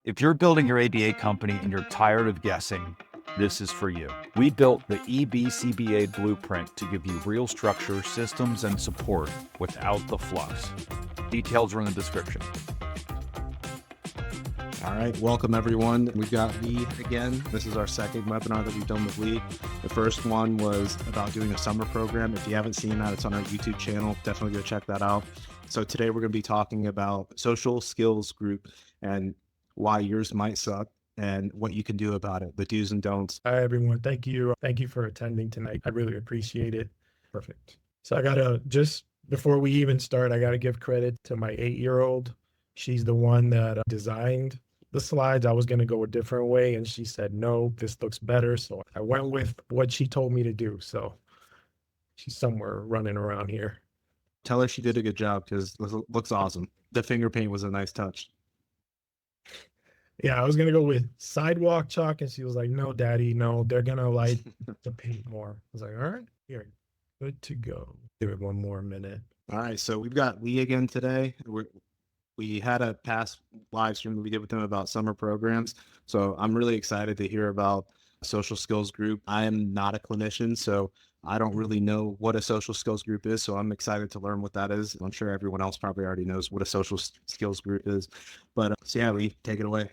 If you're building your ABA company and you're tired of guessing, this is for you. We built the EBCBA blueprint to give you real structure, systems, and support without the fluff. Details are in the description. All right, welcome everyone. We've got Lee again. This is our second webinar that we've done with Lee. The first one was about doing a summer program. If you haven't seen that, it's on our YouTube channel. Definitely go check that out. So today we're going to be talking about social skills group and why yours might suck and what you can do about it, the do's and don'ts. Hi, everyone. Thank you. Thank you for attending tonight. I really appreciate it. Perfect. So just before we even start, I gotta give credit to my 8-year-old. She's the one that designed the slides. I was gonna go a different way and she said, no, this looks better. So I went with what she told me to do. So she's somewhere running around here. Tell her she did a good job because it looks awesome. The finger paint was a nice touch. Yeah, I was gonna go with sidewalk chalk, and she was like, "No, Daddy, no, they're gonna like the paint more." I was like, "All right, here, good to go." Give it one more minute. All right, so we've got Lee again today. We had a past live stream that we did with him about summer programs, so I'm really excited to hear about social skills group. I am not a clinician, so I don't really know what a social skills group is, so I'm excited to learn what that is. I'm sure everyone else probably already knows what a social skills group is, but so yeah, Lee, take it away.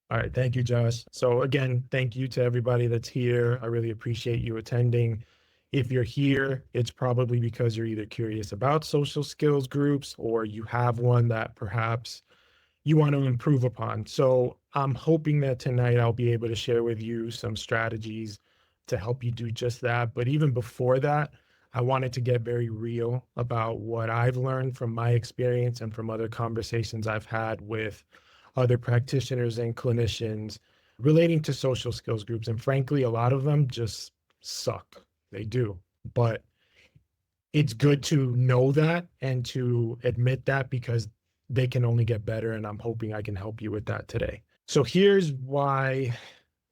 All right, thank you, Josh. So again, thank you to everybody that's here. I really appreciate you attending. If you're here, it's probably because you're either curious about social skills groups or you have one that perhaps you want to improve upon. So I'm hoping that tonight I'll be able to share with you some strategies to help you do just that. But even before that, I wanted to get very real about what I've learned from my experience and from other conversations I've had with other practitioners and clinicians relating to social skills groups. And frankly, a lot of them just suck. They do. But it's good to know that and to admit that because they can only get better. And I'm hoping I can help you with that today. So here's why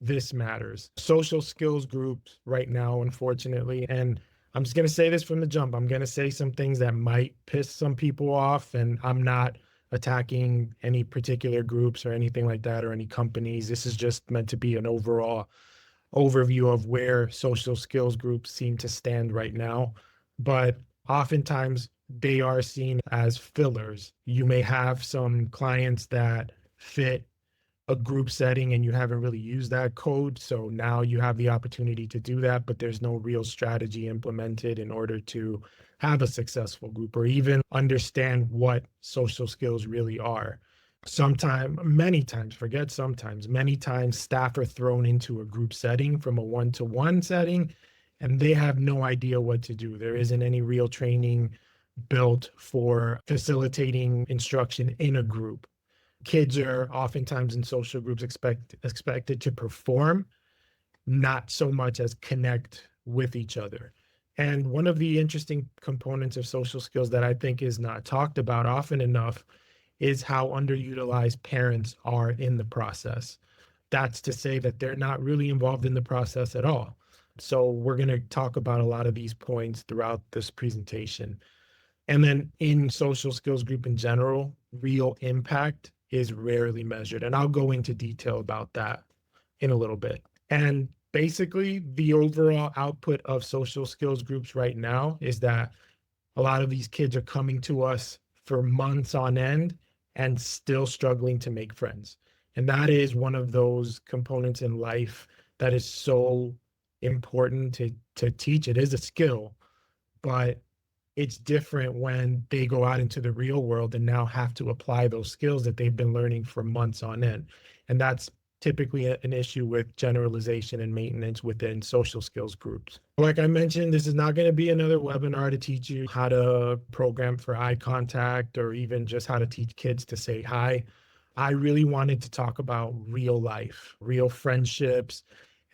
this matters. Social skills groups right now, unfortunately, and I'm just going to say this from the jump. I'm going to say some things that might piss some people off, and I'm not attacking any particular groups or anything like that or any companies. This is just meant to be an overall overview of where social skills groups seem to stand right now. But oftentimes they are seen as fillers. You may have some clients that fit a group setting and you haven't really used that code. So now you have the opportunity to do that, but there's no real strategy implemented in order to have a successful group or even understand what social skills really are. Many times staff are thrown into a group setting from a one-to-one setting and they have no idea what to do. There isn't any real training built for facilitating instruction in a group. Kids are oftentimes in social groups expected to perform, not so much as connect with each other. And one of the interesting components of social skills that I think is not talked about often enough is how underutilized parents are in the process. That's to say that they're not really involved in the process at all. So we're going to talk about a lot of these points throughout this presentation. And then in social skills group in general, real impact is rarely measured. And I'll go into detail about that in a little bit. And basically, the overall output of social skills groups right now is that a lot of these kids are coming to us for months on end and still struggling to make friends. And that is one of those components in life that is so important to teach. It is a skill, but it's different when they go out into the real world and now have to apply those skills that they've been learning for months on end. And that's typically an issue with generalization and maintenance within social skills groups. Like I mentioned, this is not going to be another webinar to teach you how to program for eye contact or even just how to teach kids to say hi. I really wanted to talk about real life, real friendships,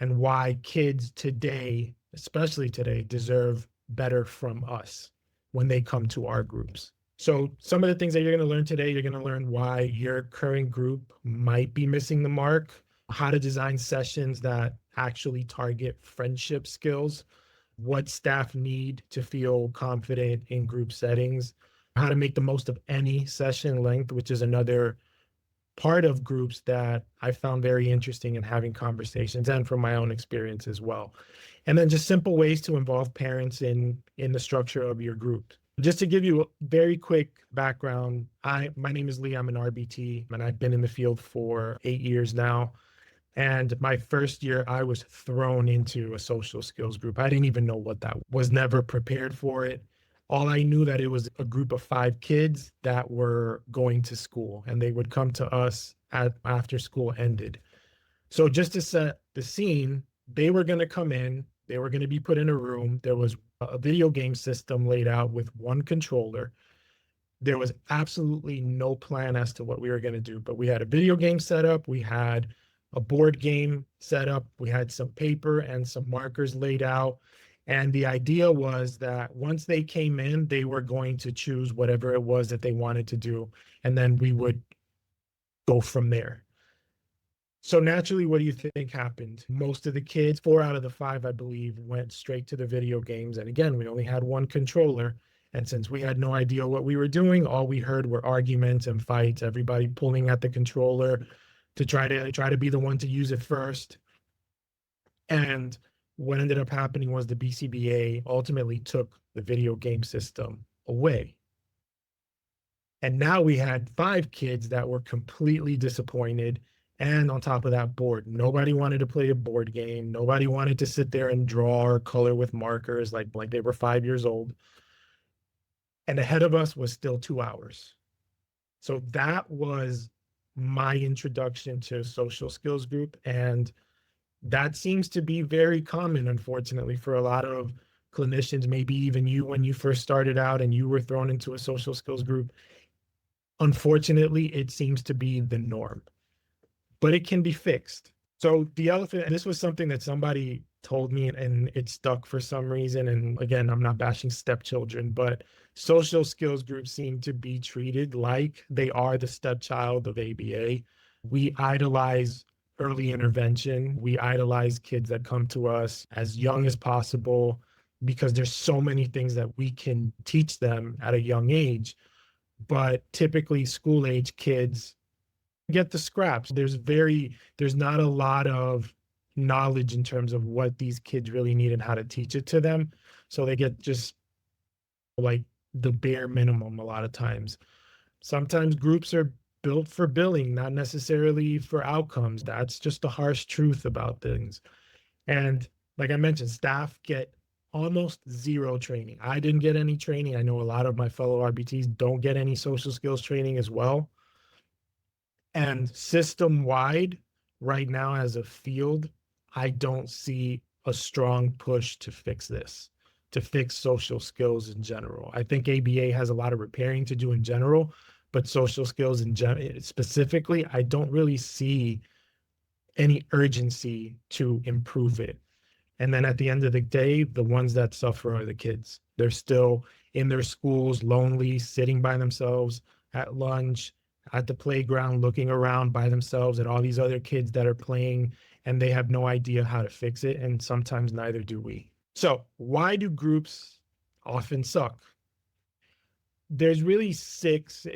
and why kids today, especially today, deserve better from us when they come to our groups. So some of the things that you're going to learn today, you're going to learn why your current group might be missing the mark, how to design sessions that actually target friendship skills, what staff need to feel confident in group settings, how to make the most of any session length, which is another part of groups that I found very interesting in having conversations, and from my own experience as well. And then just simple ways to involve parents in the structure of your group. Just to give you a very quick background, my name is Lee. I'm an RBT, and I've been in the field for 8 years now. And my first year, I was thrown into a social skills group. I didn't even know what that was, never prepared for it. All I knew that it was a group of 5 kids that were going to school, and they would come to us after school ended. So just to set the scene, they were going to come in, they were going to be put in a room. There was a video game system laid out with one controller. There was absolutely no plan as to what we were going to do, but we had a video game set up. We had a board game set up. We had some paper and some markers laid out. And the idea was that once they came in, they were going to choose whatever it was that they wanted to do. And then we would go from there. So naturally, what do you think happened? Most of the kids, 4 out of the 5, I believe, went straight to the video games. And again, we only had one controller. And since we had no idea what we were doing, all we heard were arguments and fights, everybody pulling at the controller to try to be the one to use it first. And what ended up happening was the BCBA ultimately took the video game system away. And now we had 5 kids that were completely disappointed. And on top of that, bored. Nobody wanted to play a board game. Nobody wanted to sit there and draw or color with markers like they were 5 years old. And ahead of us was still 2 hours. So that was my introduction to social skills group. And that seems to be very common, unfortunately, for a lot of clinicians, maybe even you when you first started out and you were thrown into a social skills group. Unfortunately, it seems to be the norm, but it can be fixed. So the elephant, this was something that somebody told me and it stuck for some reason. And again, I'm not bashing stepchildren, but social skills groups seem to be treated like they are the stepchild of ABA. We idolize early intervention. We idolize kids that come to us as young as possible because there's so many things that we can teach them at a young age. But typically school age kids get the scraps. There's not a lot of knowledge in terms of what these kids really need and how to teach it to them. So they get just like the bare minimum a lot of times. Sometimes groups are built for billing, not necessarily for outcomes. That's just the harsh truth about things. And like I mentioned, staff get almost zero training. I didn't get any training. I know a lot of my fellow RBTs don't get any social skills training as well. And system-wide, right now as a field, I don't see a strong push to fix this, to fix social skills in general. I think ABA has a lot of repairing to do in general, but social skills specifically, I don't really see any urgency to improve it. And then at the end of the day, the ones that suffer are the kids. They're still in their schools, lonely, sitting by themselves at lunch, at the playground, looking around by themselves at all these other kids that are playing, and they have no idea how to fix it. And sometimes neither do we. So why do groups often suck? There's really 6.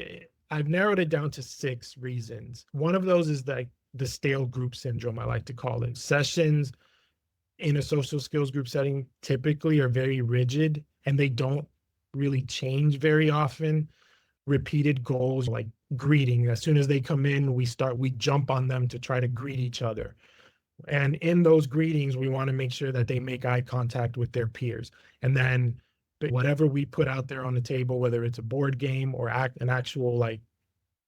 I've narrowed it down to 6 reasons. One of those is like the stale group syndrome, I like to call it. Sessions in a social skills group setting typically are very rigid and they don't really change very often. Repeated goals like greeting. As soon as they come in, we jump on them to try to greet each other. And in those greetings, we want to make sure that they make eye contact with their peers. And then whatever we put out there on the table, whether it's a board game or an actual like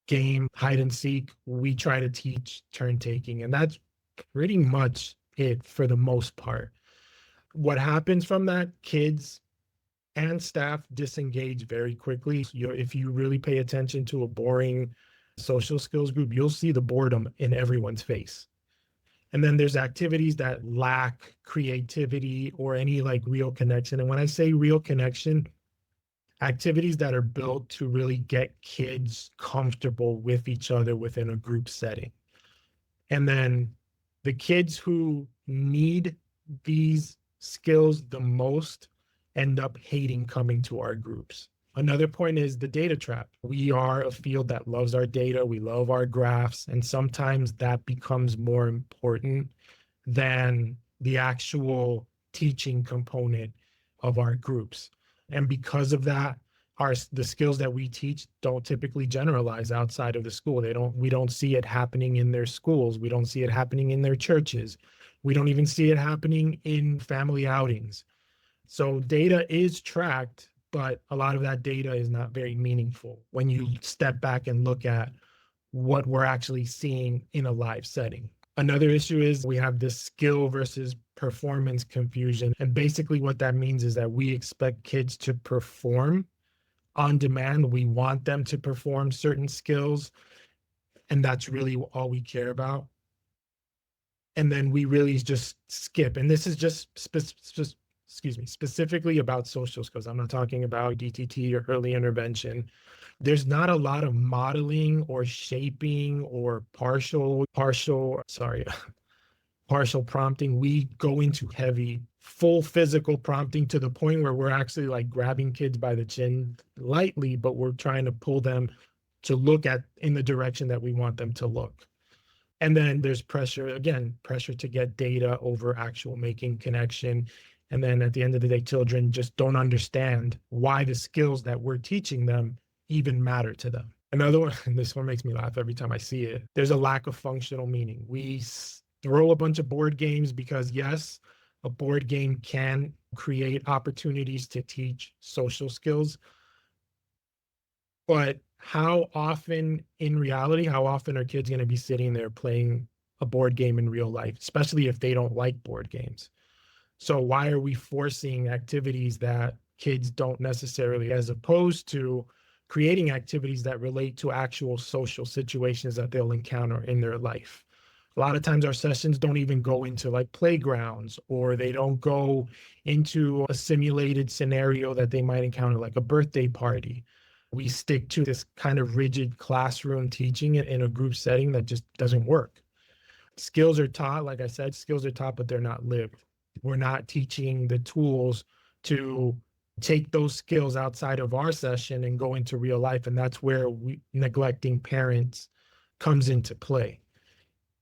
game, hide and seek, we try to teach turn taking. And that's pretty much it for the most part. What happens from that, kids and staff disengage very quickly. If you really pay attention to a boring social skills group, you'll see the boredom in everyone's face. And then there's activities that lack creativity or any like real connection. And when I say real connection, activities that are built to really get kids comfortable with each other within a group setting. And then the kids who need these skills the most end up hating coming to our groups. Another point is the data trap. We are a field that loves our data. We love our graphs. And sometimes that becomes more important than the actual teaching component of our groups. And because of that, the skills that we teach don't typically generalize outside of the school. We don't see it happening in their schools. We don't see it happening in their churches. We don't even see it happening in family outings. So data is tracked, but a lot of that data is not very meaningful when you step back and look at what we're actually seeing in a live setting. Another issue is we have this skill versus performance confusion. And basically what that means is that we expect kids to perform on demand. We want them to perform certain skills, and that's really all we care about. And then we really just skip. And this is just specifically about social skills. I'm not talking about DTT or early intervention. There's not a lot of modeling or shaping or partial prompting. We go into heavy, full physical prompting to the point where we're actually like grabbing kids by the chin lightly, but we're trying to pull them to look in the direction that we want them to look. And then there's pressure to get data over actual making connection. And then at the end of the day, children just don't understand why the skills that we're teaching them even matter to them. Another one, and this one makes me laugh every time I see it, there's a lack of functional meaning. We throw a bunch of board games because, yes, a board game can create opportunities to teach social skills. But how often are kids going to be sitting there playing a board game in real life, especially if they don't like board games? So why are we forcing activities that kids don't necessarily, as opposed to creating activities that relate to actual social situations that they'll encounter in their life? A lot of times our sessions don't even go into like playgrounds, or they don't go into a simulated scenario that they might encounter, like a birthday party. We stick to this kind of rigid classroom teaching it in a group setting that just doesn't work. Skills are taught, like I said, but they're not lived. We're not teaching the tools to take those skills outside of our session and go into real life. And that's where neglecting parents comes into play.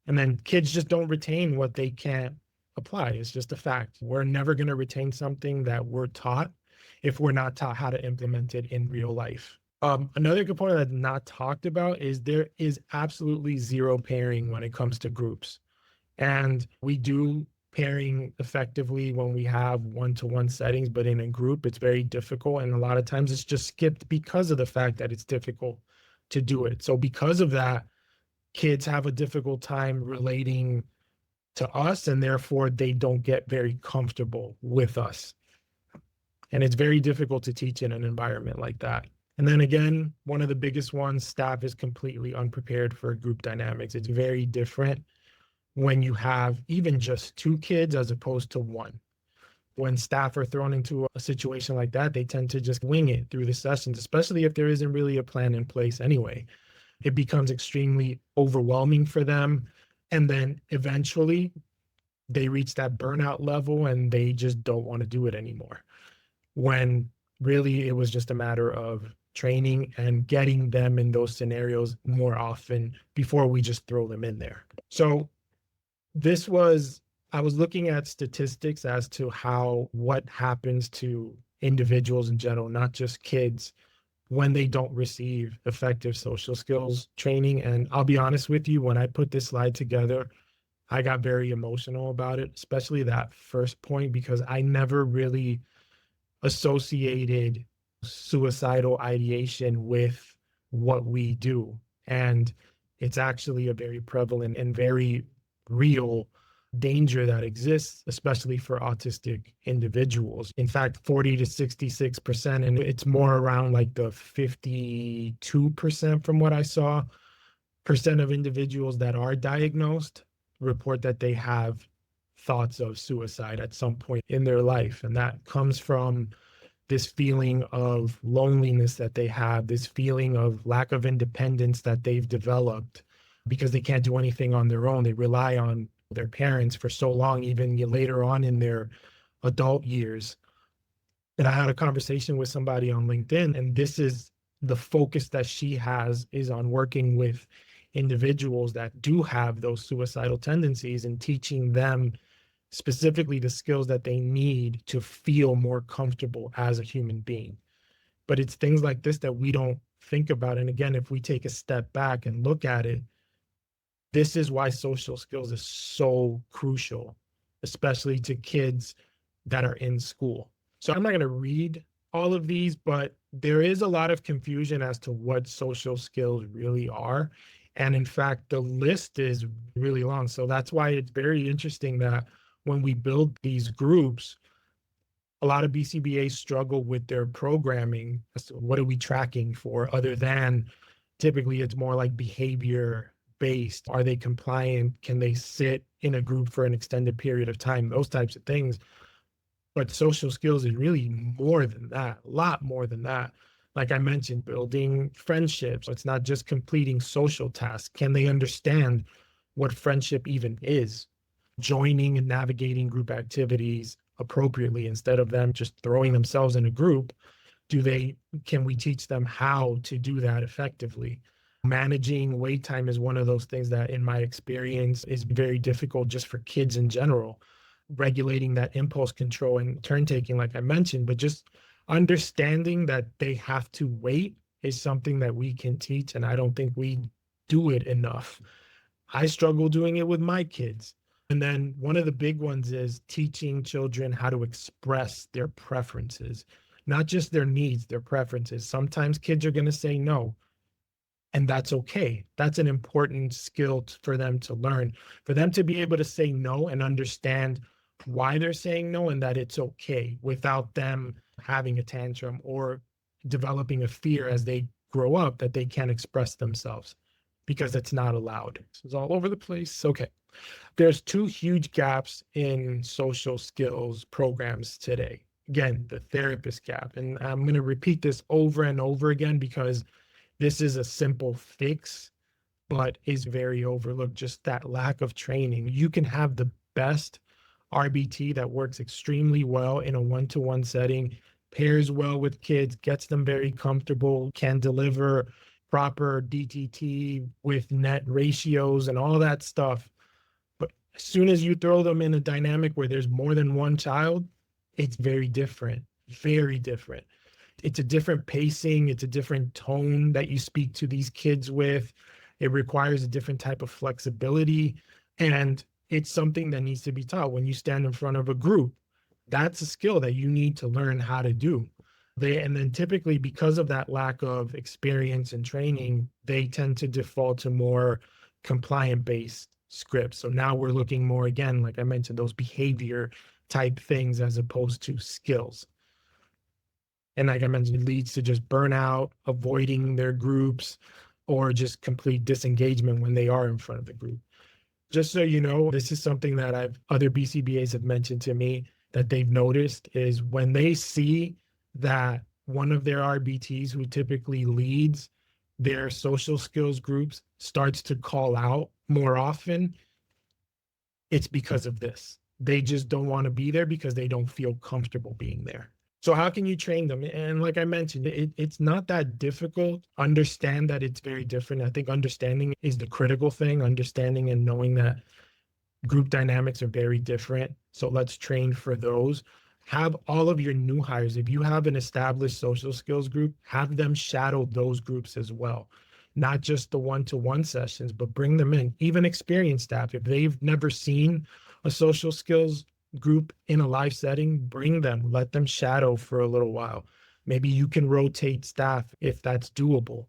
And then kids just don't retain what they can't apply. It's just a fact. We're never going to retain something that we're taught if we're not taught how to implement it in real life. Another component that's not talked about is there is absolutely zero pairing when it comes to groups. And we do pairing effectively when we have one-to-one settings, but in a group, it's very difficult. And a lot of times it's just skipped because of the fact that it's difficult to do it. So because of that, kids have a difficult time relating to us, and therefore they don't get very comfortable with us. And it's very difficult to teach in an environment like that. And then again, one of the biggest ones, staff is completely unprepared for group dynamics. It's very different when you have even just 2 kids as opposed to 1. When staff are thrown into a situation like that, they tend to just wing it through the sessions, especially if there isn't really a plan in place anyway. It becomes extremely overwhelming for them. And then eventually they reach that burnout level and they just don't want to do it anymore. When really it was just a matter of training and getting them in those scenarios more often before we just throw them in there. So I was looking at statistics as to what happens to individuals in general, not just kids, when they don't receive effective social skills training. And I'll be honest with you, when I put this slide together, I got very emotional about it, especially that first point, because I never really associated suicidal ideation with what we do. And it's actually a very prevalent and very real danger that exists, especially for autistic individuals. In fact, 40 to 66%, and it's more around like the 52% from what I saw, percent of individuals that are diagnosed report that they have thoughts of suicide at some point in their life. And that comes from this feeling of loneliness that they have, this feeling of lack of independence that they've developed because they can't do anything on their own. They rely on their parents for so long, even later on in their adult years. And I had a conversation with somebody on LinkedIn, and this is the focus that she has is on working with individuals that do have those suicidal tendencies and teaching them specifically the skills that they need to feel more comfortable as a human being. But it's things like this that we don't think about. And again, if we take a step back and look at it, this is why social skills is so crucial, especially to kids that are in school. So I'm not going to read all of these, but there is a lot of confusion as to what social skills really are. And in fact, the list is really long. So that's why it's very interesting that when we build these groups, a lot of BCBAs struggle with their programming. So what are we tracking for other than typically it's more like behavior based? Are they compliant? Can they sit in a group for an extended period of time? Those types of things. But social skills is really more than that, a lot more than that. Like I mentioned, building friendships. It's not just completing social tasks. Can they understand what friendship even is? Joining and navigating group activities appropriately instead of them just throwing themselves in a group. Can we teach them how to do that effectively? Managing wait time is one of those things that, in my experience, is very difficult just for kids in general. Regulating that impulse control and turn taking, like I mentioned, but just understanding that they have to wait is something that we can teach. And I don't think we do it enough. I struggle doing it with my kids. And then one of the big ones is teaching children how to express their preferences, not just their needs, their preferences. Sometimes kids are going to say no, and that's okay. That's an important skill for them to learn, for them to be able to say no and understand why they're saying no and that it's okay without them having a tantrum or developing a fear as they grow up that they can't express themselves because it's not allowed. This is all over the place. Okay. There's two huge gaps in social skills programs today. Again, the therapist gap. And I'm going to repeat this over and over again because this is a simple fix, but is very overlooked. Just that lack of training. You can have the best RBT that works extremely well in a one-to-one setting, pairs well with kids, gets them very comfortable, can deliver proper DTT with net ratios and all that stuff. But as soon as you throw them in a dynamic where there's more than one child, it's very different, very different. It's a different pacing. It's a different tone that you speak to these kids with. It requires a different type of flexibility. And it's something that needs to be taught when you stand in front of a group. That's a skill that you need to learn how to do. And then typically because of that lack of experience and training, they tend to default to more compliant-based scripts. So now we're looking more, again, like I mentioned, those behavior type things as opposed to skills. And like I mentioned, it leads to just burnout, avoiding their groups, or just complete disengagement when they are in front of the group. Just so you know, this is something that other BCBAs have mentioned to me that they've noticed is when they see that one of their RBTs who typically leads their social skills groups starts to call out more often, it's because of this. They just don't want to be there because they don't feel comfortable being there. So how can you train them? And like I mentioned, it's not that difficult. Understand that it's very different. I think understanding is the critical thing, understanding and knowing that group dynamics are very different. So let's train for those. Have all of your new hires, if you have an established social skills group, have them shadow those groups as well. Not just the one-to-one sessions, but bring them in. Even experienced staff, if they've never seen a social skills group in a live setting, bring them, let them shadow for a little while. Maybe you can rotate staff if that's doable.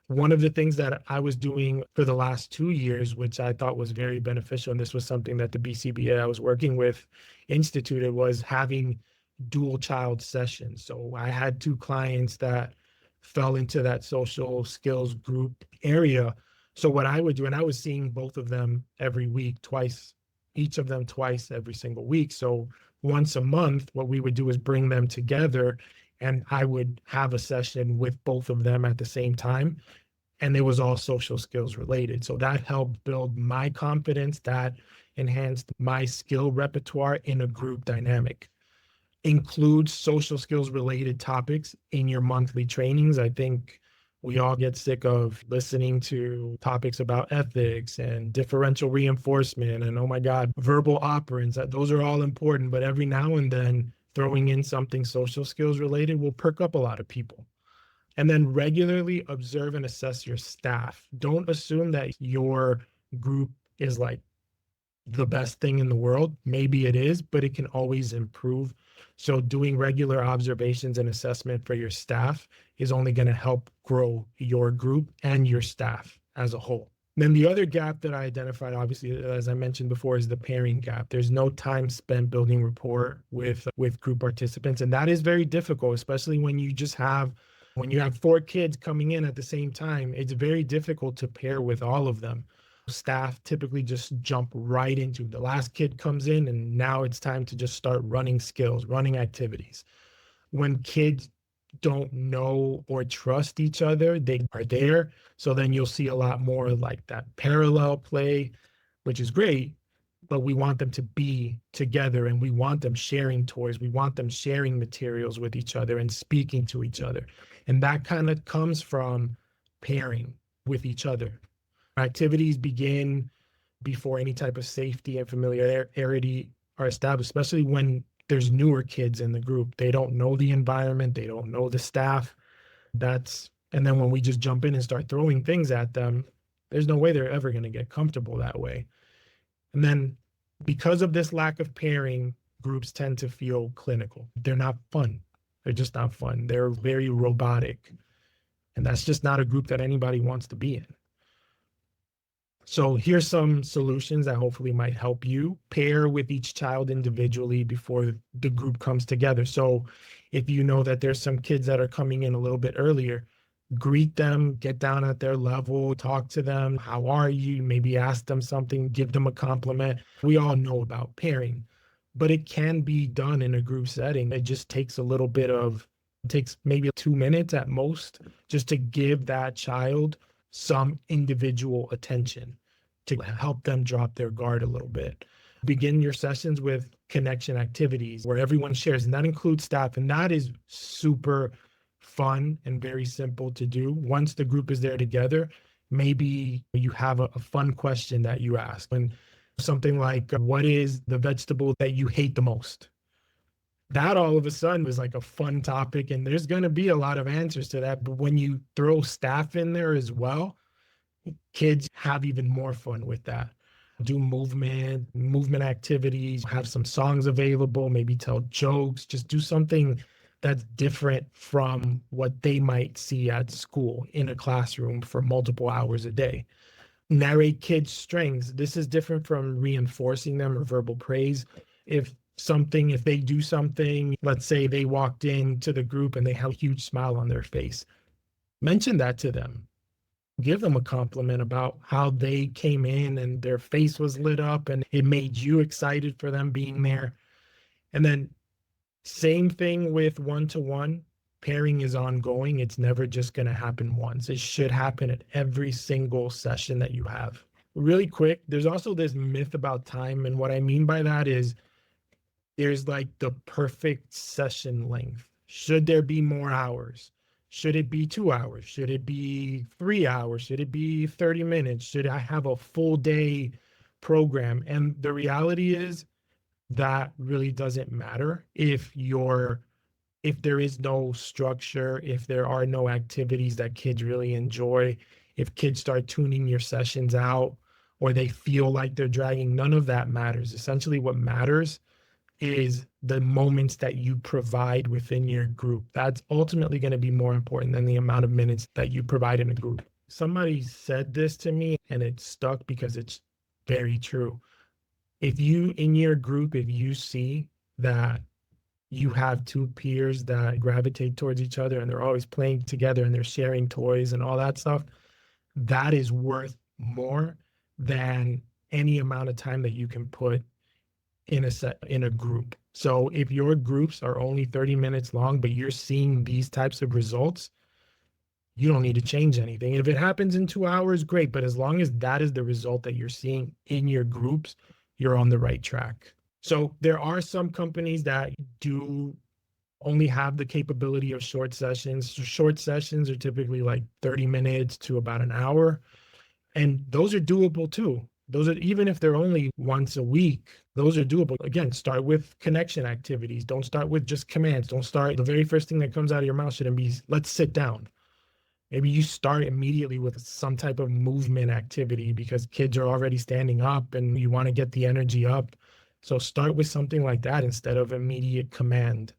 One of the things that I was doing for the last 2 years, which I thought was very beneficial, and this was something that the BCBA I was working with instituted, was having dual child sessions. So I had 2 clients that fell into that social skills group area. So what I would do, and I was seeing both of them every week, twice, each of them twice every single week. So once a month, what we would do is bring them together and I would have a session with both of them at the same time. And it was all social skills related. So that helped build my confidence, that enhanced my skill repertoire in a group dynamic. include social skills related topics in your monthly trainings. I think we all get sick of listening to topics about ethics and differential reinforcement and, oh my God, verbal operants. Those are all important, but every now and then throwing in something social skills related will perk up a lot of people. And then regularly observe and assess your staff. Don't assume that your group is like the best thing in the world. Maybe it is, but it can always improve. So doing regular observations and assessment for your staff is only going to help grow your group and your staff as a whole. Then the other gap that I identified, obviously, as I mentioned before, is the pairing gap. There's no time spent building rapport with group participants. And that is very difficult, especially when you have 4 kids coming in at the same time. It's very difficult to pair with all of them. Staff typically just jump right into the last kid comes in, and now it's time to just start running skills, running activities. When kids don't know or trust each other, they are there. So then you'll see a lot more like that parallel play, which is great, but we want them to be together and we want them sharing toys. We want them sharing materials with each other and speaking to each other. And that kind of comes from pairing with each other. Activities begin before any type of safety and familiarity are established, especially when there's newer kids in the group. They don't know the environment, they don't know the staff. And then when we just jump in and start throwing things at them, there's no way they're ever going to get comfortable that way. And then because of this lack of pairing, groups tend to feel clinical. They're not fun. They're just not fun. They're very robotic. And that's just not a group that anybody wants to be in. So here's some solutions that hopefully might help you. Pair with each child individually before the group comes together. So if you know that there's some kids that are coming in a little bit earlier, greet them, get down at their level, talk to them. How are you? Maybe ask them something, give them a compliment. We all know about pairing, but it can be done in a group setting. It just takes takes maybe 2 minutes at most just to give that child some individual attention to help them drop their guard a little bit. Begin your sessions with connection activities where everyone shares, and that includes staff. And that is super fun and very simple to do. Once the group is there together, maybe you have a fun question that you ask. And something like, what is the vegetable that you hate the most? That all of a sudden was like a fun topic, and there's going to be a lot of answers to that. But when you throw staff in there as well, kids have even more fun with that. Do movement activities, have some songs available, maybe tell jokes, just do something that's different from what they might see at school in a classroom for multiple hours a day. Narrate kids' strengths. This is different from reinforcing them or verbal praise. If they do something, let's say they walked into the group and they have a huge smile on their face, mention that to them. Give them a compliment about how they came in and their face was lit up and it made you excited for them being there. And then same thing with one-to-one. Pairing is ongoing. It's never just going to happen once. It should happen at every single session that you have. Really quick, there's also this myth about time. And what I mean by that is there's like the perfect session length. Should there be more hours? Should it be 2 hours? Should it be 3 hours? Should it be 30 minutes? Should I have a full day program? And the reality is that really doesn't matter if there is no structure, if there are no activities that kids really enjoy, if kids start tuning your sessions out or they feel like they're dragging, none of that matters. Essentially what matters is the moments that you provide within your group. That's ultimately going to be more important than the amount of minutes that you provide in a group. Somebody said this to me and it stuck because it's very true. If you see that you have 2 peers that gravitate towards each other and they're always playing together and they're sharing toys and all that stuff, that is worth more than any amount of time that you can put in a group. So if your groups are only 30 minutes long, but you're seeing these types of results, you don't need to change anything. If it happens in 2 hours, great. But as long as that is the result that you're seeing in your groups, you're on the right track. So there are some companies that do only have the capability of short sessions. So short sessions are typically like 30 minutes to about an hour. And those are doable too. Those are, even if they're only once a week, those are doable. Again, start with connection activities. Don't start with just commands. Don't start, the very first thing that comes out of your mouth shouldn't be, let's sit down. Maybe you start immediately with some type of movement activity because kids are already standing up and you want to get the energy up. So start with something like that instead of immediate command.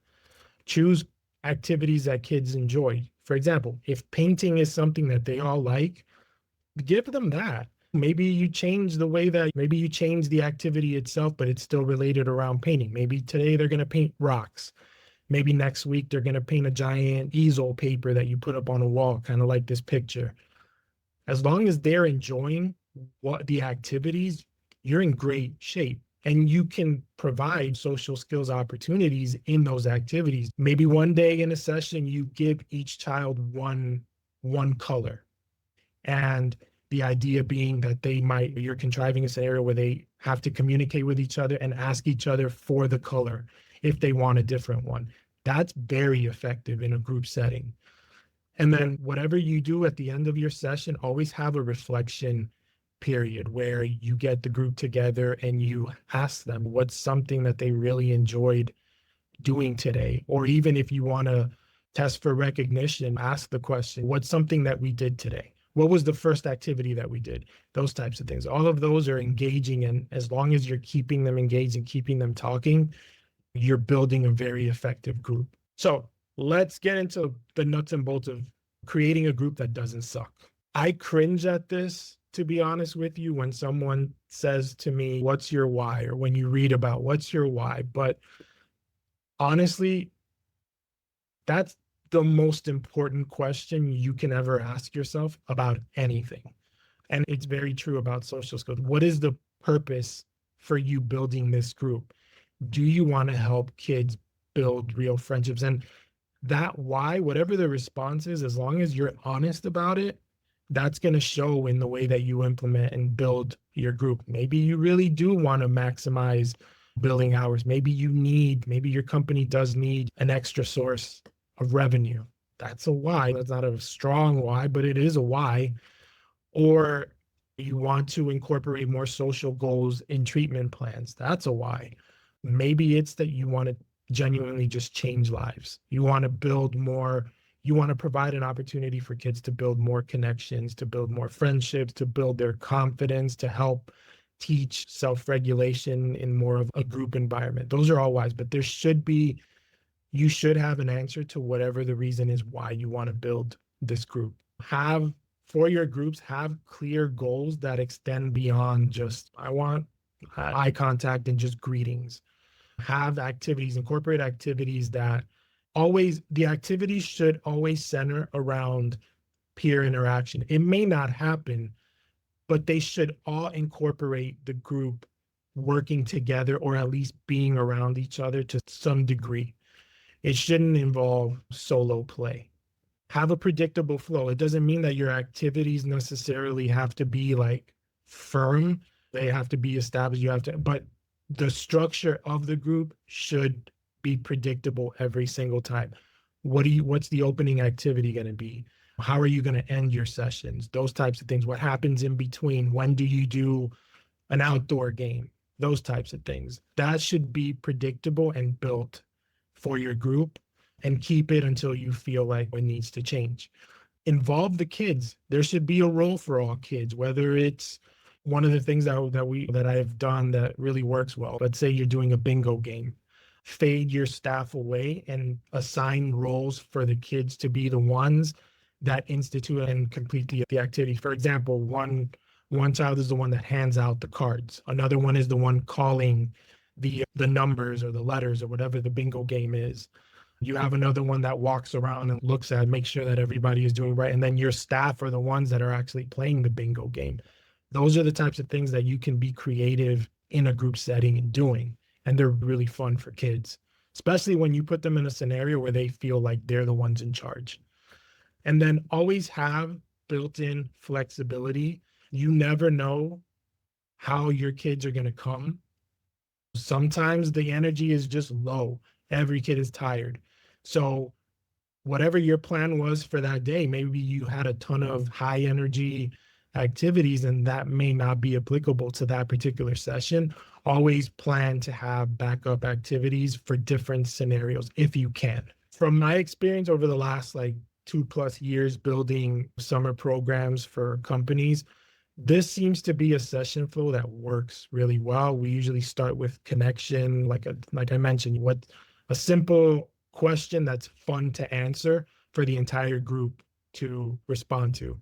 Choose activities that kids enjoy. For example, if painting is something that they all like, give them that. Maybe you change the way that, maybe you change the activity itself, but it's still related around painting. Maybe today they're going to paint rocks. Maybe next week they're going to paint a giant easel paper that you put up on a wall, kind of like this picture. As long as they're enjoying what the activities, you're in great shape. And you can provide social skills opportunities in those activities. Maybe one day in a session, you give each child one color. And the idea being that you're contriving a scenario where they have to communicate with each other and ask each other for the color if they want a different one. That's very effective in a group setting. And then whatever you do at the end of your session, always have a reflection period where you get the group together and you ask them what's something that they really enjoyed doing today. Or even if you want to test for recognition, ask the question, what's something that we did today? What was the first activity that we did? Those types of things. All of those are engaging. And as long as you're keeping them engaged and keeping them talking, you're building a very effective group. So let's get into the nuts and bolts of creating a group that doesn't suck. I cringe at this, to be honest with you, when someone says to me, what's your why? Or when you read about what's your why? But honestly, that's the most important question you can ever ask yourself about anything. And it's very true about social skills. What is the purpose for you building this group? Do you want to help kids build real friendships? And that why, whatever the response is, as long as you're honest about it, that's going to show in the way that you implement and build your group. Maybe you really do want to maximize billing hours. Maybe your company does need an extra source of revenue. That's a why. That's not a strong why, but it is a why. Or you want to incorporate more social goals in treatment plans. That's a why. Maybe it's that you want to genuinely just change lives. You want to build more, you want to provide an opportunity for kids to build more connections, to build more friendships, to build their confidence, to help teach self-regulation in more of a group environment. Those are all whys, but you should have an answer to whatever the reason is why you want to build this group. For your groups, have clear goals that extend beyond just, I want eye contact and just greetings. Have activities, incorporate activities the activities should always center around peer interaction. It may not happen, but they should all incorporate the group working together or at least being around each other to some degree. It shouldn't involve solo play. Have a predictable flow. It doesn't mean that your activities necessarily have to be like firm. They have to be established. But the structure of the group should be predictable every single time. What's the opening activity going to be? How are you going to end your sessions? Those types of things. What happens in between? When do you do an outdoor game? Those types of things. That should be predictable and built for your group, and keep it until you feel like it needs to change. Involve the kids. There should be a role for all kids, whether it's one of the things that I have done that really works well. Let's say you're doing a bingo game. Fade your staff away and assign roles for the kids to be the ones that institute and complete the activity. For example, one child is the one that hands out the cards. Another one is the one calling the numbers or the letters or whatever the bingo game is. You have another one that walks around and makes sure that everybody is doing right. And then your staff are the ones that are actually playing the bingo game. Those are the types of things that you can be creative in a group setting and doing. And they're really fun for kids, especially when you put them in a scenario where they feel like they're the ones in charge. And then always have built-in flexibility. You never know how your kids are going to come. Sometimes the energy is just low. Every kid is tired. So whatever your plan was for that day, maybe you had a ton of high energy activities and that may not be applicable to that particular session. Always plan to have backup activities for different scenarios if you can. From my experience over the last like 2+ years building summer programs for companies, this seems to be a session flow that works really well. We usually start with connection, like I mentioned, what a simple question that's fun to answer for the entire group to respond to.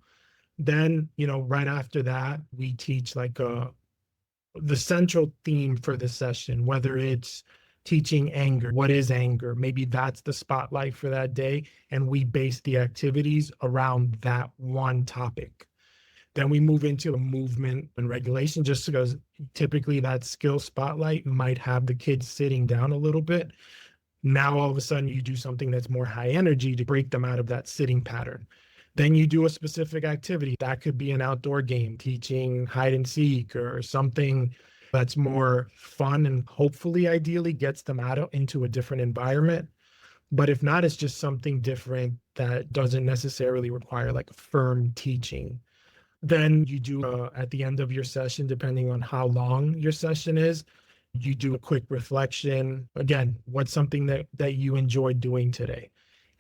Then, right after that, we teach the central theme for the session, whether it's teaching anger. What is anger? Maybe that's the spotlight for that day. And we base the activities around that one topic. Then we move into movement and regulation, just because typically that skill spotlight might have the kids sitting down a little bit. Now, all of a sudden, you do something that's more high energy to break them out of that sitting pattern. Then you do a specific activity. That could be an outdoor game, teaching hide and seek or something that's more fun and hopefully, ideally, gets them out into a different environment. But if not, it's just something different that doesn't necessarily require like a firm teaching. Then you do at the end of your session, depending on how long your session is, you do a quick reflection. Again, what's something that you enjoyed doing today?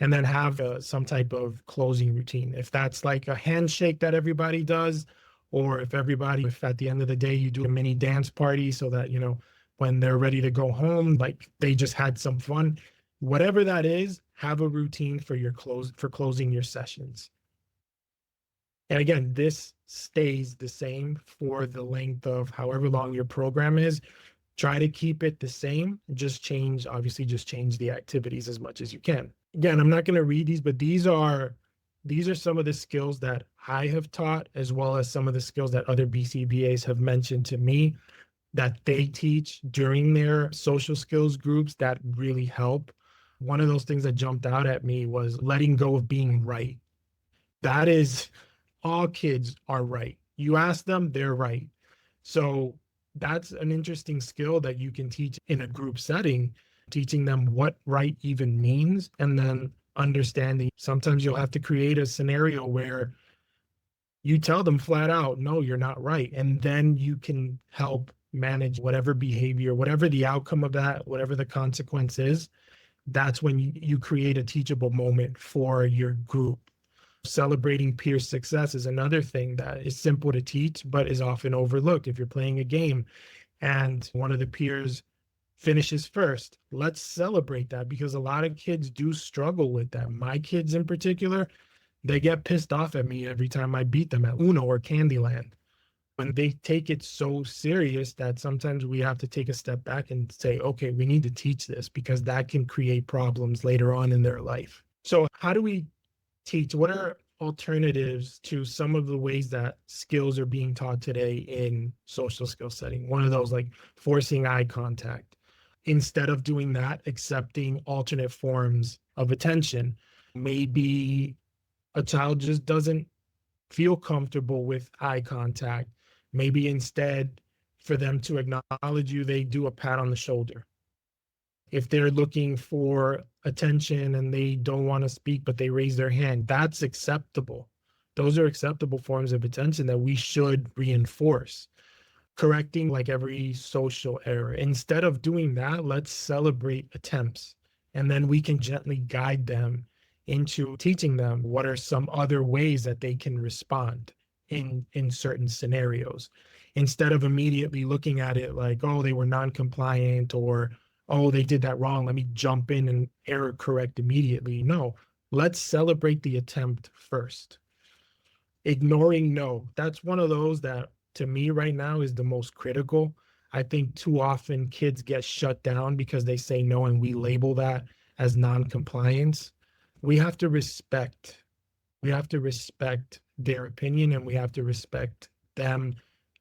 And then have some type of closing routine. If that's like a handshake that everybody does, or if at the end of the day, you do a mini dance party so that, when they're ready to go home, like they just had some fun. Whatever that is, have a routine for closing your sessions. And again, this stays the same for the length of however long your program is. Try to keep it the same, just change the activities as much as you can. Again, I'm not going to read these, but these are some of the skills that I have taught, as well as some of the skills that other BCBAs have mentioned to me that they teach during their social skills groups that really help. One of those things that jumped out at me was letting go of being right. That is, all kids are right. You ask them, they're right. So that's an interesting skill that you can teach in a group setting, teaching them what right even means, and then understanding sometimes you'll have to create a scenario where you tell them flat out, no, you're not right. And then you can help manage whatever behavior, whatever the outcome of that, whatever the consequence is. That's when you create a teachable moment for your group. Celebrating peer success is another thing that is simple to teach, but is often overlooked. If you're playing a game and one of the peers finishes first, let's celebrate that, because a lot of kids do struggle with that. My kids in particular, they get pissed off at me every time I beat them at Uno or Candyland. And they take it so serious that sometimes we have to take a step back and say, okay, we need to teach this, because that can create problems later on in their life. So how do we teach? What are alternatives to some of the ways that skills are being taught today in social skills setting? One of those, like forcing eye contact. Instead of doing that, accepting alternate forms of attention. Maybe a child just doesn't feel comfortable with eye contact. Maybe instead, for them to acknowledge you, they do a pat on the shoulder. If they're looking for attention and they don't want to speak, but they raise their hand, that's acceptable. Those are acceptable forms of attention that we should reinforce. Correcting like every social error. Instead of doing that, let's celebrate attempts. And then we can gently guide them into teaching them what are some other ways that they can respond in certain scenarios. Instead of immediately looking at it like, oh, they were non-compliant, or oh, they did that wrong, let me jump in and error correct immediately. No, let's celebrate the attempt first. Ignoring no, that's one of those that to me right now is the most critical. I think too often kids get shut down because they say no, and we label that as non-compliance. We have to respect their opinion, and we have to respect them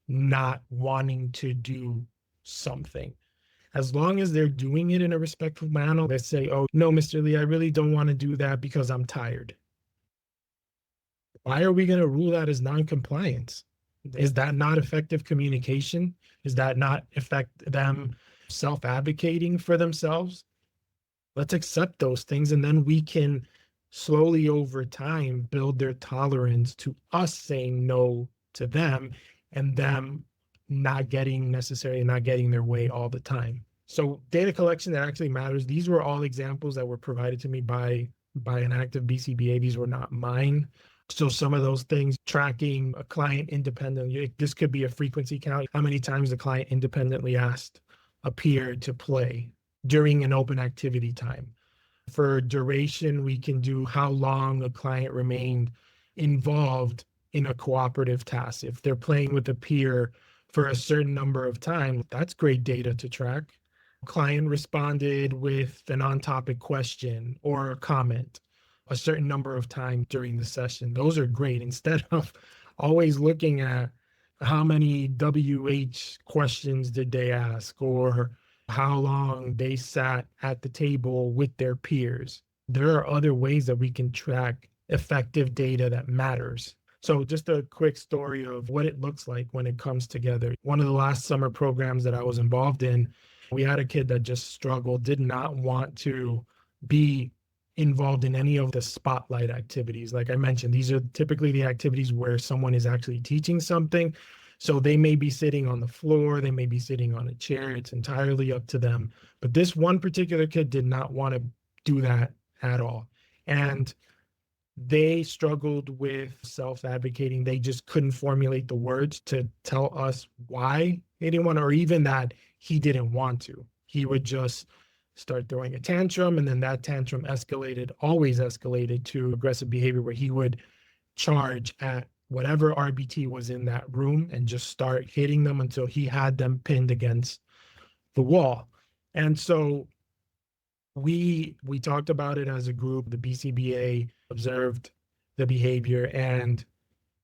not wanting to do something. As long as they're doing it in a respectful manner, they say, oh, no, Mr. Lee, I really don't want to do that because I'm tired. Why are we going to rule that as non-compliance? Is that not effective communication? Is that not affect them self-advocating for themselves, let's accept those things. And then we can slowly over time build their tolerance to us saying no to them and them not getting their way all the time. So data collection that actually matters. These were all examples that were provided to me by an active BCBA. These were not mine. So some of those things, tracking a client independently, this could be a frequency count. How many times the client independently asked a peer to play during an open activity time. For duration, we can do how long a client remained involved in a cooperative task. If they're playing with a peer for a certain number of time, that's great data to track. Client responded with an on-topic question or a comment a certain number of times during the session. Those are great. Instead of always looking at how many WH questions did they ask or how long they sat at the table with their peers. There are other ways that we can track effective data that matters. So just a quick story of what it looks like when it comes together. One of the last summer programs that I was involved in, we had a kid that just struggled, did not want to be involved in any of the spotlight activities. Like I mentioned, these are typically the activities where someone is actually teaching something. So they may be sitting on the floor, they may be sitting on a chair. It's entirely up to them. But this one particular kid did not want to do that at all. And they struggled with self-advocating. They just couldn't formulate the words to tell us why they didn't want to, or even that he didn't want to. He would just start throwing a tantrum, and then that tantrum always escalated to aggressive behavior where he would charge at whatever RBT was in that room and just start hitting them until he had them pinned against the wall. And so we talked about it as a group. The BCBA observed the behavior, and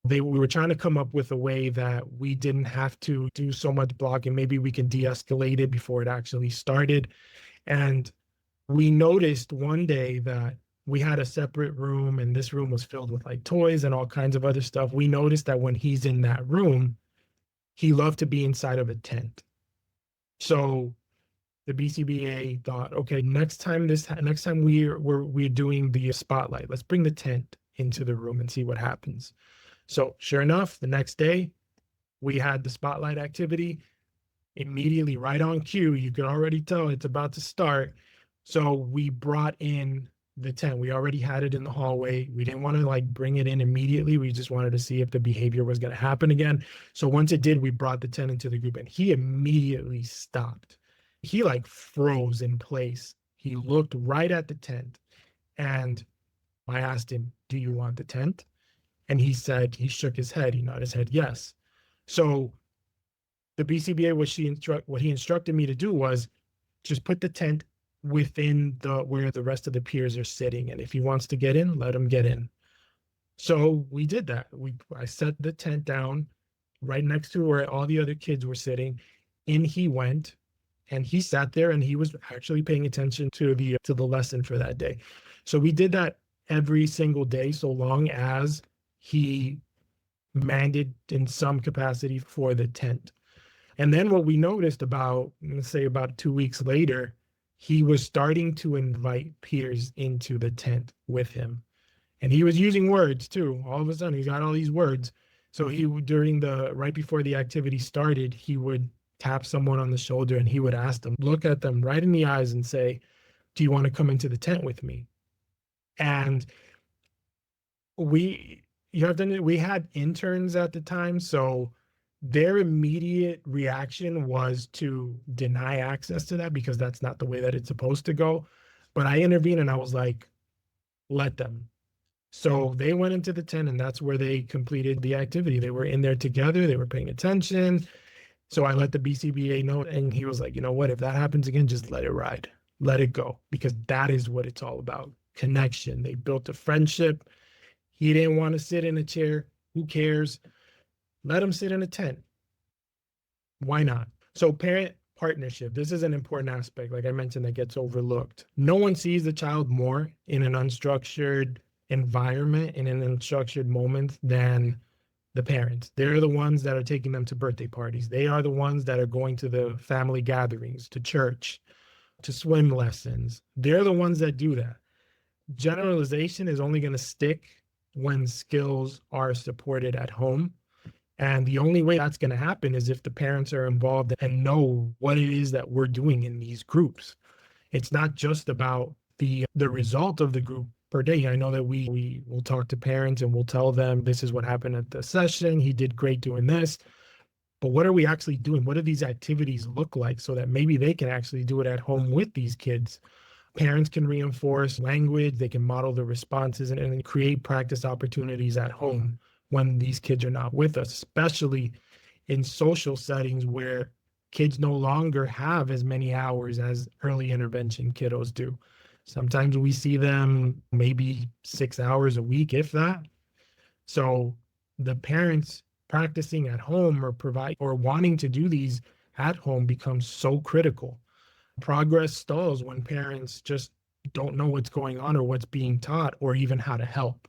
we were trying to come up with a way that we didn't have to do so much blocking. Maybe we can de-escalate it before it actually started. And we noticed one day that we had a separate room, and this room was filled with like toys and all kinds of other stuff. We noticed that when he's in that room, he loved to be inside of a tent. So the BCBA thought, okay, next time we're doing the spotlight, let's bring the tent into the room and see what happens. So sure enough, the next day we had the spotlight activity. Immediately, right on cue, you could already tell it's about to start. So we brought in the tent. We already had it in the hallway. We didn't want to like bring it in immediately. We just wanted to see if the behavior was going to happen again. So once it did, we brought the tent into the group, and he immediately stopped. He like froze in place. He looked right at the tent, and I asked him, "Do you want the tent?" And he said, he shook his head. He nodded his head, yes. So the BCBA, what he instructed me to do was just put the tent within where the rest of the peers are sitting. And if he wants to get in, let him get in. So we did that. I set the tent down right next to where all the other kids were sitting. In he went, and he sat there, and he was actually paying attention to the lesson for that day. So we did that every single day, so long as he manned in some capacity for the tent. And then what we noticed let's say about 2 weeks later, he was starting to invite peers into the tent with him. And he was using words too. All of a sudden, he got all these words. So he would, right before the activity started, he would tap someone on the shoulder, and he would ask them, look at them right in the eyes and say, "Do you want to come into the tent with me?" And we had interns at the time, so their immediate reaction was to deny access to that because that's not the way that it's supposed to go. But I intervened, and I was like, let them. So they went into the tent, and that's where they completed the activity. They were in there together. They were paying attention. So I let the BCBA know, and he was like, you know what, if that happens again, just let it ride. Let it go, because that is what it's all about. Connection. They built a friendship. He didn't want to sit in a chair. Who cares? Let him sit in a tent. Why not? So parent partnership. This is an important aspect, like I mentioned, that gets overlooked. No one sees the child more in an unstructured environment, in an unstructured moment, than the parents. They're the ones that are taking them to birthday parties. They are the ones that are going to the family gatherings, to church, to swim lessons. They're the ones that do that. Generalization is only going to stick when skills are supported at home. And the only way that's going to happen is if the parents are involved and know what it is that we're doing in these groups. It's not just about the result of the group per day. I know that we will talk to parents and we'll tell them this is what happened at the session. He did great doing this. But what are we actually doing? What do these activities look like so that maybe they can actually do it at home with these kids? Parents can reinforce language, they can model the responses and create practice opportunities at home when these kids are not with us, especially in social settings where kids no longer have as many hours as early intervention kiddos do. Sometimes we see them maybe 6 hours a week, if that. So the parents practicing at home or wanting to do these at home becomes so critical. Progress stalls when parents just don't know what's going on or what's being taught or even how to help.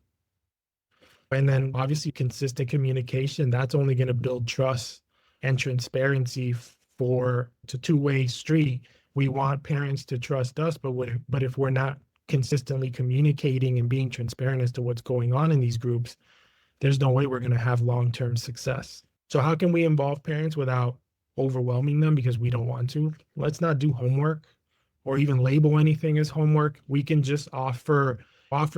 And then obviously consistent communication, that's only going to build trust and transparency for it's a two-way street. We want parents to trust us, but if we're not consistently communicating and being transparent as to what's going on in these groups, there's no way we're going to have long-term success. So how can we involve parents without overwhelming them because we don't want to? Let's not do homework or even label anything as homework. We can just offer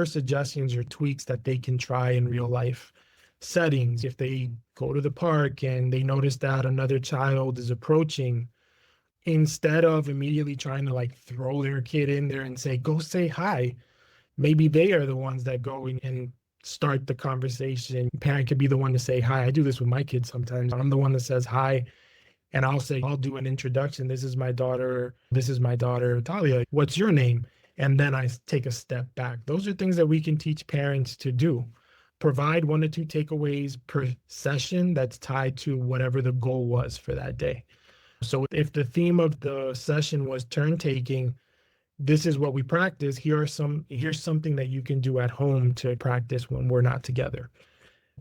suggestions or tweaks that they can try in real life settings. If they go to the park and they notice that another child is approaching, instead of immediately trying to like throw their kid in there and say, go say hi, maybe they are the ones that go in and start the conversation. Parent could be the one to say hi. I do this with my kids sometimes. I'm the one that says hi. And I'll do an introduction. This is my daughter, Talia. What's your name? And then I take a step back. Those are things that we can teach parents to do. Provide 1 to 2 takeaways per session that's tied to whatever the goal was for that day. So if the theme of the session was turn taking, this is what we practice. Here's something that you can do at home to practice when we're not together.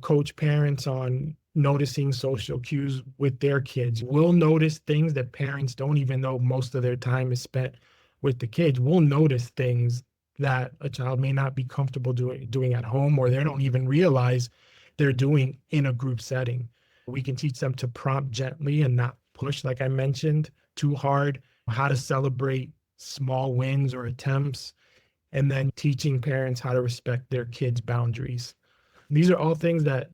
Coach parents on noticing social cues with their kids. We'll notice things that parents don't even know most of their time is spent with the kids. We'll notice things that a child may not be comfortable doing at home, or they don't even realize they're doing in a group setting. We can teach them to prompt gently and not push, like I mentioned, too hard, how to celebrate small wins or attempts, and then teaching parents how to respect their kids' boundaries. These are all things that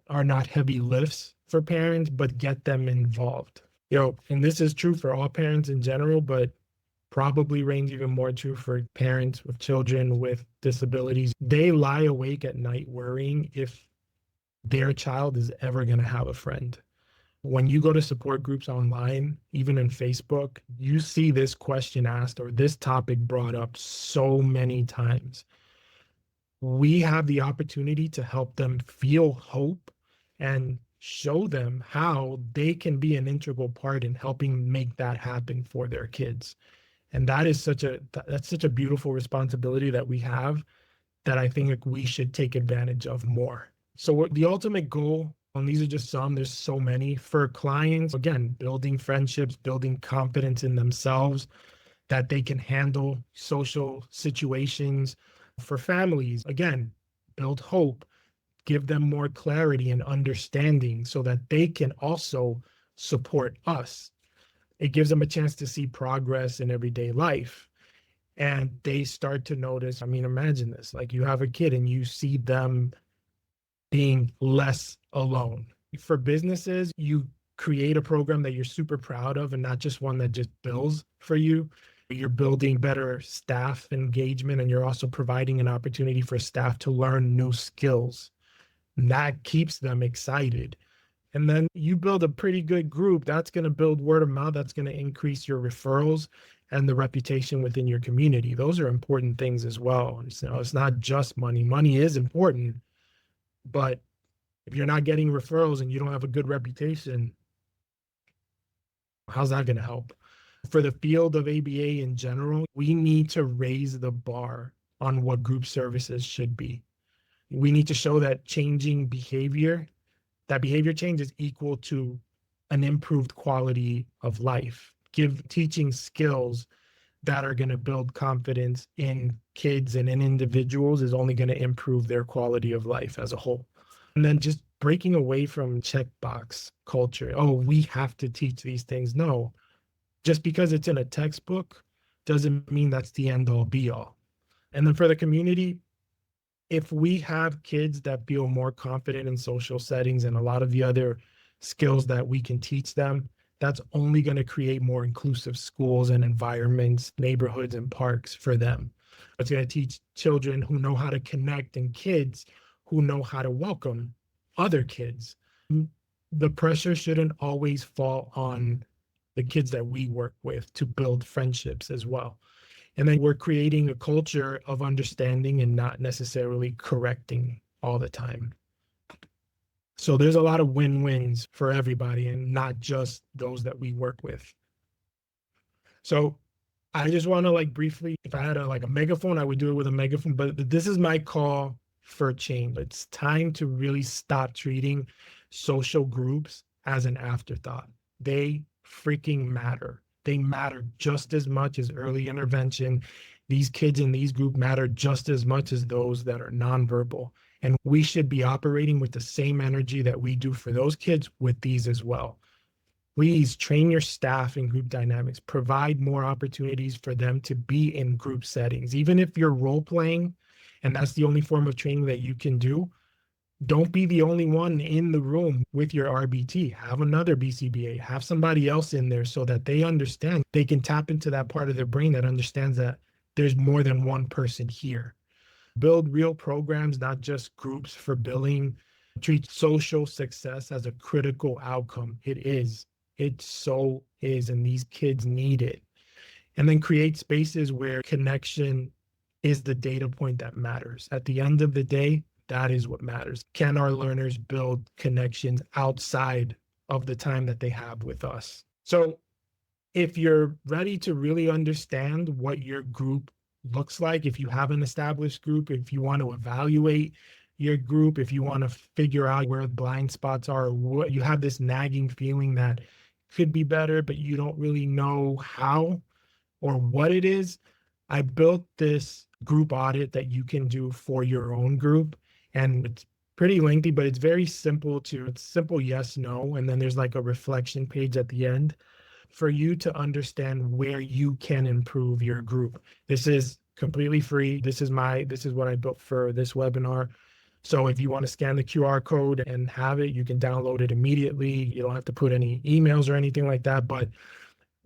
are not heavy lifts for parents, but get them involved. And this is true for all parents in general, but probably reigns even more true for parents with children with disabilities. They lie awake at night worrying if their child is ever going to have a friend. When you go to support groups online, even in Facebook, you see this question asked or this topic brought up so many times. We have the opportunity to help them feel hope and show them how they can be an integral part in helping make that happen for their kids. And that's such a beautiful responsibility that we have that I think we should take advantage of more. So the ultimate goal, and these are just some, there's so many for clients, again, building friendships, building confidence in themselves that they can handle social situations. For families, again, build hope, give them more clarity and understanding so that they can also support us. It gives them a chance to see progress in everyday life. And they start to notice, imagine this, like you have a kid and you see them being less alone. For businesses, you create a program that you're super proud of and not just one that just bills for you. You're building better staff engagement, and you're also providing an opportunity for staff to learn new skills. And that keeps them excited. And then you build a pretty good group. That's going to build word of mouth. That's going to increase your referrals and the reputation within your community. Those are important things as well. It's not just money. Money is important, but if you're not getting referrals and you don't have a good reputation, how's that going to help? For the field of ABA in general, we need to raise the bar on what group services should be. We need to show that changing behavior that behavior change is equal to an improved quality of life. Teaching skills that are going to build confidence in kids and in individuals is only going to improve their quality of life as a whole. And then just breaking away from checkbox culture. Oh, we have to teach these things. No, just because it's in a textbook doesn't mean that's the end all be all. And then for the community, if we have kids that feel more confident in social settings and a lot of the other skills that we can teach them, that's only going to create more inclusive schools and environments, neighborhoods and parks for them. It's going to teach children who know how to connect and kids who know how to welcome other kids. The pressure shouldn't always fall on the kids that we work with to build friendships as well. And then we're creating a culture of understanding and not necessarily correcting all the time. So there's a lot of win-wins for everybody and not just those that we work with. So I just want to like briefly, if I had a megaphone, I would do it with a megaphone, but this is my call for change. It's time to really stop treating social groups as an afterthought. They freaking matter. They matter just as much as early intervention. These kids in these groups matter just as much as those that are nonverbal. And we should be operating with the same energy that we do for those kids with these as well. Please train your staff in group dynamics. Provide more opportunities for them to be in group settings. Even if you're role playing and that's the only form of training that you can do, don't be the only one in the room with your RBT. Have another BCBA, have somebody else in there so that they understand. They can tap into that part of their brain that understands that there's more than one person here. Build real programs, not just groups for billing. Treat social success as a critical outcome. It is. It so is. And these kids need it. And then create spaces where connection is the data point that matters. At the end of the day, that is what matters. Can our learners build connections outside of the time that they have with us? So if you're ready to really understand what your group looks like, if you have an established group, if you want to evaluate your group, if you want to figure out where the blind spots are, what you have this nagging feeling that could be better, but you don't really know how or what it is, I built this group audit that you can do for your own group. And it's pretty lengthy, but it's very simple it's simple yes, no. And then there's like a reflection page at the end for you to understand where you can improve your group. This is completely free. This is what I built for this webinar. So if you want to scan the QR code and have it, you can download it immediately. You don't have to put any emails or anything like that, but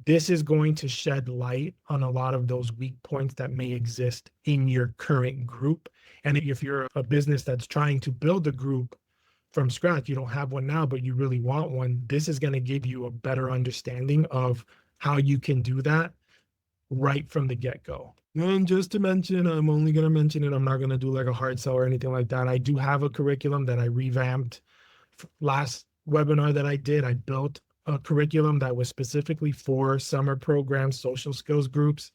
this is going to shed light on a lot of those weak points that may exist in your current group. And if you're a business that's trying to build a group from scratch, you don't have one now, but you really want one, this is going to give you a better understanding of how you can do that right from the get-go. And just to mention, I'm only going to mention it. I'm not going to do like a hard sell or anything like that. I do have a curriculum that I revamped. Last webinar that I did, I built a curriculum that was specifically for summer programs, social skills groups,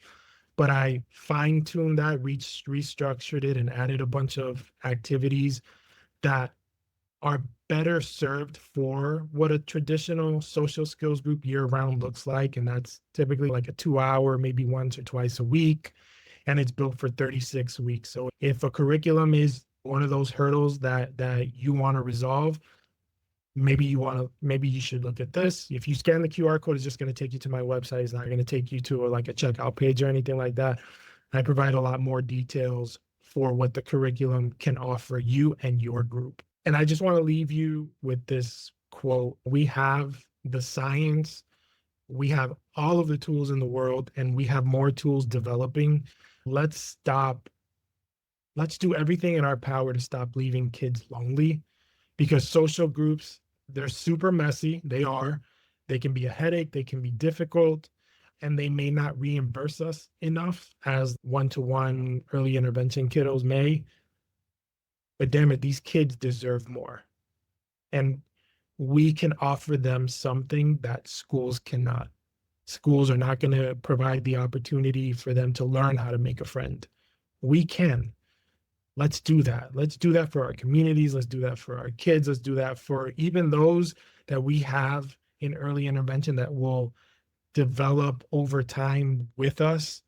but I fine-tuned that, restructured it, and added a bunch of activities that are better served for what a traditional social skills group year-round looks like. And that's typically like a 2-hour, maybe once or twice a week, and it's built for 36 weeks. So if a curriculum is one of those hurdles that you want to resolve, maybe you should look at this. If you scan the QR code, it's just going to take you to my website. It's not going to take you to a checkout page or anything like that. I provide a lot more details for what the curriculum can offer you and your group. And I just want to leave you with this quote. We have the science, we have all of the tools in the world, and we have more tools developing. Let's do everything in our power to stop leaving kids lonely, because social groups, they're super messy. They can be a headache, they can be difficult, and they may not reimburse us enough as one-to-one early intervention kiddos may. But damn it, these kids deserve more. And we can offer them something that schools cannot. Schools are not going to provide the opportunity for them to learn how to make a friend. We can. let's do that. Let's do that for our communities. Let's do that for our kids. Let's do that for even those that we have in early intervention that will develop over time with us.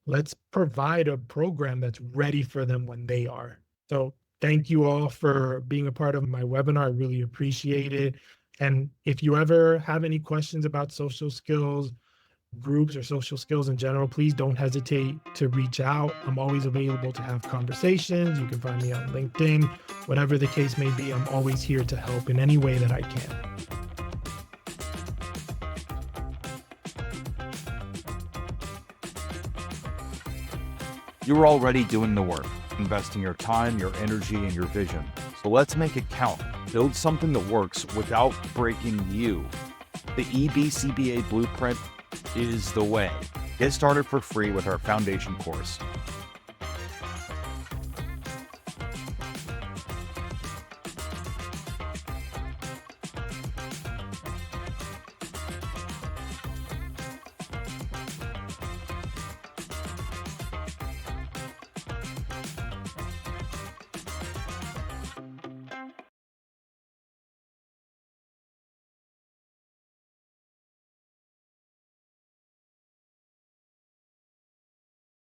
Let's provide a program that's ready for them when they are. So thank you all for being a part of my webinar. I really appreciate it. And if you ever have any questions about social skills groups or social skills in general, please don't hesitate to reach out. I'm always available to have conversations. You can find me on LinkedIn, whatever the case may be. I'm always here to help in any way that I can. You're already doing the work, investing your time, your energy, and your vision. So let's make it count. Build something that works without breaking you. The EBCBA Blueprint is the way. Get started for free with our foundation course.